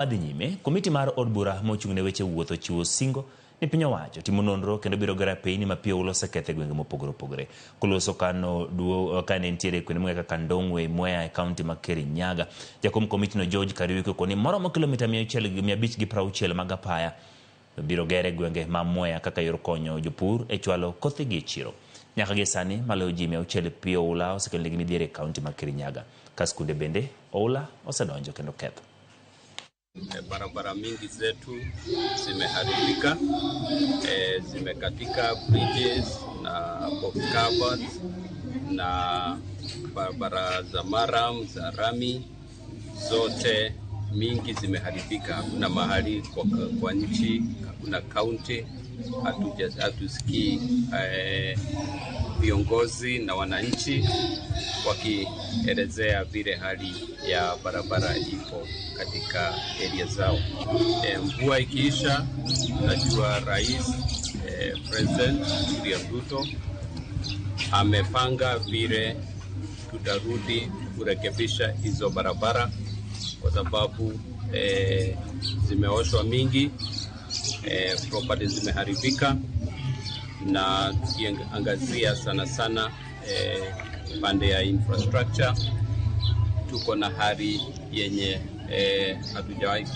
Adhinyime, komiti mar od bura mochung'ne weche wuotho chiwo singo ni piny owacho timo nonro kendo biro gara piny mapiyo uloso kethe gwenge mopogore opogore. Koloso kano duo kane ntiere kwene mweka Kandongwe Mwea e kaunti ma Kirinyaga. Jakom komiti no George Kariuki koni moromo kilomita 560 mag apaya biro gere gwenge ma Mwea kaka yor konyo jopur e chwalo kothe gi chiro. Nyaka gi sani maloyo ji 600 piyo ula osekelnegi midhiere e kaunti ma Kirinyaga. Kaskunde bende oula osedonjo kendo ketho. Barabara mingi zetu zimeharibika, zimekatika, bridges na box covers na barabara za maram, za rami, zote mingi zimeharibika. Hakuna mahali kwa nchi, hakuna county, hatusikii viongozi na wananchi wakielezea vile hali ya barabara ipo katika area zao. Mvua ikiisha, najua rais President William Ruto amepanga vile tutarudi kurekebisha hizo barabara kwa sababu zimeoshwa mingi, property zimeharibika, na tukiangazia sana sana pande ya infrastructure tuko na hali yenye hatujawahi